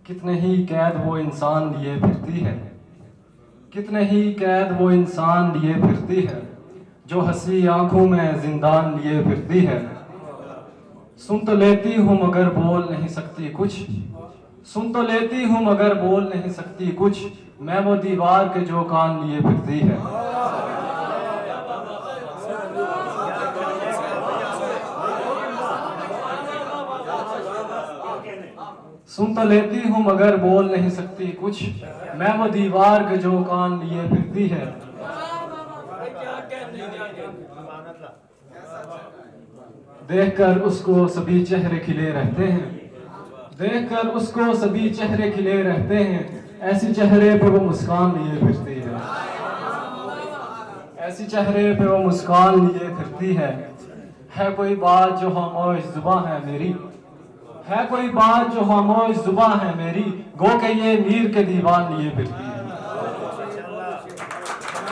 कितने ही कैद वो इंसान लिए फिरती है, कितने ही कैद वो इंसान लिए फिरती है, जो हंसी आंखों में जिंदान लिए फिरती है। सुन तो लेती हूँ मगर बोल नहीं सकती कुछ, सुन तो लेती हूँ मगर बोल नहीं सकती कुछ, मैं वो दीवार के जो कान लिए फिरती है। सुन तो लेती हूँ मगर बोल नहीं सकती कुछ, मैं वो दीवार के जो कान लिए फिरती है। देखकर उसको सभी चेहरे खिले रहते हैं, देखकर उसको सभी चेहरे खिले रहते हैं, ऐसी चेहरे पे वो मुस्कान लिए फिरती है, ऐसी चेहरे पे वो मुस्कान लिए फिरती है। है कोई बात जो खामोश जुबां है मेरी, है कोई बात जो खामोश जुबां है मेरी, गो के ये मीर के दीवान लिए फिरती है।